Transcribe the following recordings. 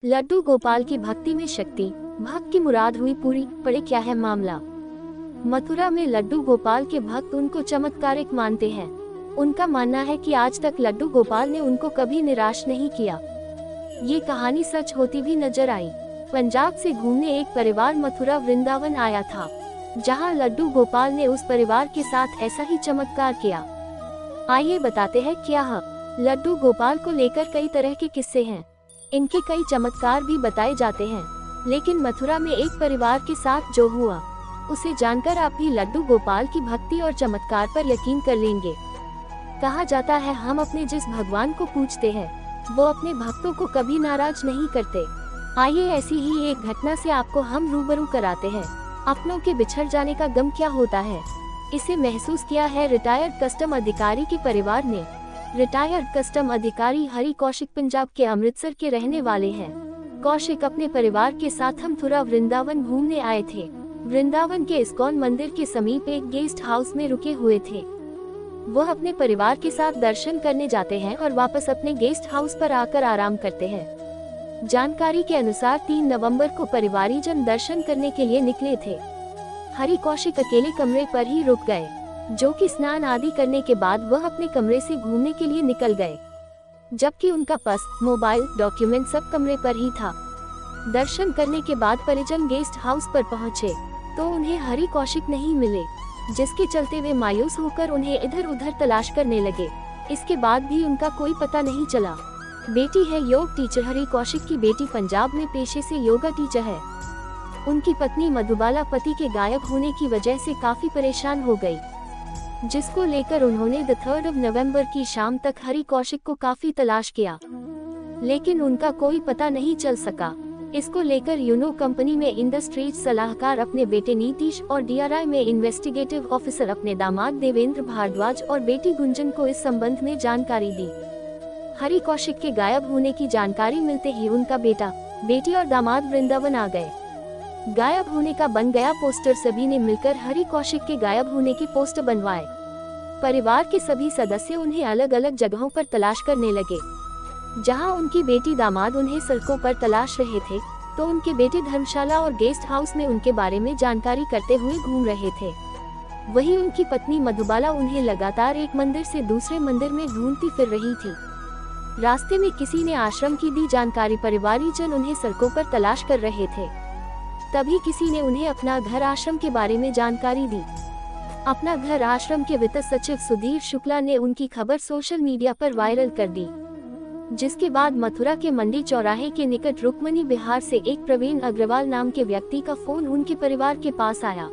लड्डू गोपाल की भक्ति में शक्ति, भक्त की मुराद हुई पूरी। पढ़े क्या है मामला। मथुरा में लड्डू गोपाल के भक्त उनको चमत्कारिक मानते हैं। उनका मानना है कि आज तक लड्डू गोपाल ने उनको कभी निराश नहीं किया। ये कहानी सच होती भी नजर आई। पंजाब से घूमने एक परिवार मथुरा वृंदावन आया था, जहां लड्डू गोपाल ने उस परिवार के साथ ऐसा ही चमत्कार किया। आइए बताते हैं क्या है। लड्डू गोपाल को लेकर कई तरह के किस्से हैं। इनके कई चमत्कार भी बताए जाते हैं, लेकिन मथुरा में एक परिवार के साथ जो हुआ उसे जानकर आप भी लड्डू गोपाल की भक्ति और चमत्कार पर यकीन कर लेंगे। कहा जाता है हम अपने जिस भगवान को पूजते हैं वो अपने भक्तों को कभी नाराज नहीं करते। आइए ऐसी ही एक घटना से आपको हम रूबरू कराते हैं। अपनों के बिछड़ जाने का गम क्या होता है, इसे महसूस किया है रिटायर्ड कस्टम अधिकारी के परिवार ने। रिटायर्ड कस्टम अधिकारी हरि कौशिक पंजाब के अमृतसर के रहने वाले हैं। कौशिक अपने परिवार के साथ मथुरा वृंदावन घूमने आए थे। वृंदावन के इस्कॉन मंदिर के समीप एक गेस्ट हाउस में रुके हुए थे। वह अपने परिवार के साथ दर्शन करने जाते हैं और वापस अपने गेस्ट हाउस पर आकर आराम करते हैं। जानकारी के अनुसार 3 नवंबर को परिवारीजन दर्शन करने के लिए निकले थे। हरि कौशिक अकेले कमरे पर ही रुक गए, जो कि स्नान आदि करने के बाद वह अपने कमरे से घूमने के लिए निकल गए, जबकि उनका पर्स, मोबाइल, डॉक्यूमेंट सब कमरे पर ही था। दर्शन करने के बाद परिजन गेस्ट हाउस पर पहुंचे तो उन्हें हरि कौशिक नहीं मिले, जिसके चलते वे मायूस होकर उन्हें इधर उधर तलाश करने लगे। इसके बाद भी उनका कोई पता नहीं चला। बेटी है योग टीचर। हरि कौशिक की बेटी पंजाब में पेशे से योगा टीचर है। उनकी पत्नी मधुबाला पति के गायब होने की वजह से काफी परेशान हो गई, जिसको लेकर उन्होंने 3 नवंबर की शाम तक हरि कौशिक को काफी तलाश किया, लेकिन उनका कोई पता नहीं चल सका। इसको लेकर यूनो कंपनी में इंडस्ट्रीज सलाहकार अपने बेटे नीतीश और DRI में इन्वेस्टिगेटिव ऑफिसर अपने दामाद देवेंद्र भारद्वाज और बेटी गुंजन को इस संबंध में जानकारी दी। हरि कौशिक के गायब होने की जानकारी मिलते ही उनका बेटा, बेटी और दामाद वृंदावन आ गए। गायब होने का बन गया पोस्टर। सभी ने मिलकर हरि कौशिक के गायब होने के पोस्टर बनवाए। परिवार के सभी सदस्य उन्हें अलग अलग जगहों पर तलाश करने लगे। जहां उनकी बेटी दामाद उन्हें सड़कों पर तलाश रहे थे, तो उनके बेटे धर्मशाला और गेस्ट हाउस में उनके बारे में जानकारी करते हुए घूम रहे थे। वहीं उनकी पत्नी मधुबाला उन्हें लगातार एक मंदिर से दूसरे मंदिर में ढूंढती फिर रही थी। रास्ते में किसी ने आश्रम की दी जानकारी। परिवारीजन उन्हें सड़कों पर तलाश कर रहे थे, तभी किसी ने उन्हें अपना घर आश्रम के बारे में जानकारी दी। अपना घर आश्रम के वित्त सचिव सुधीर शुक्ला ने उनकी खबर सोशल मीडिया पर वायरल कर दी, जिसके बाद मथुरा के मंडी चौराहे के निकट रुक्मणी बिहार से एक प्रवीण अग्रवाल नाम के व्यक्ति का फोन उनके परिवार के पास आया।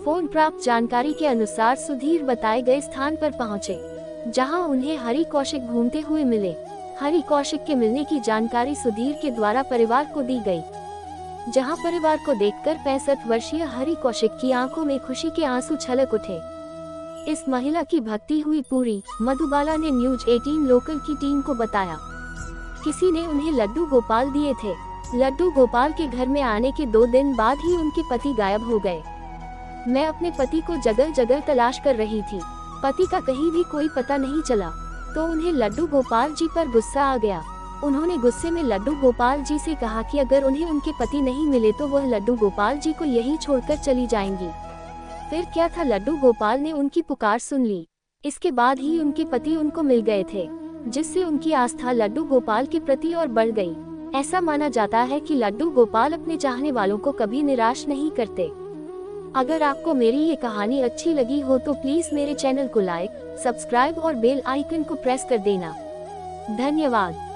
फोन प्राप्त जानकारी के अनुसार सुधीर बताए गए स्थान पर पहुंचे, जहां उन्हें हरि कौशिक घूमते हुए मिले। हरि कौशिक के मिलने की जानकारी सुधीर के द्वारा परिवार को दी गई, जहां परिवार को देखकर 65 वर्षीय हरि कौशिक की आंखों में खुशी के आंसू छलक उठे। इस महिला की भक्ति हुई पूरी। मधुबाला ने न्यूज 18 लोकल की टीम को बताया, किसी ने उन्हें लड्डू गोपाल दिए थे। लड्डू गोपाल के घर में आने के 2 दिन बाद ही उनके पति गायब हो गए। मैं अपने पति को जगह जगह तलाश कर रही थी, पति का कहीं भी कोई पता नहीं चला, तो उन्हें लड्डू गोपाल जी पर गुस्सा आ गया। उन्होंने गुस्से में लड्डू गोपाल जी से कहा कि अगर उन्हें उनके पति नहीं मिले तो वह लड्डू गोपाल जी को यहीं छोड़कर चली जाएंगी। फिर क्या था, लड्डू गोपाल ने उनकी पुकार सुन ली। इसके बाद ही उनके पति उनको मिल गए थे, जिससे उनकी आस्था लड्डू गोपाल के प्रति और बढ़ गई। ऐसा माना जाता है कि लड्डू गोपाल अपने चाहने वालों को कभी निराश नहीं करते। अगर आपको मेरी ये कहानी अच्छी लगी हो तो प्लीज मेरे चैनल को लाइक, सब्सक्राइब और बेल आइकन को प्रेस कर देना। धन्यवाद।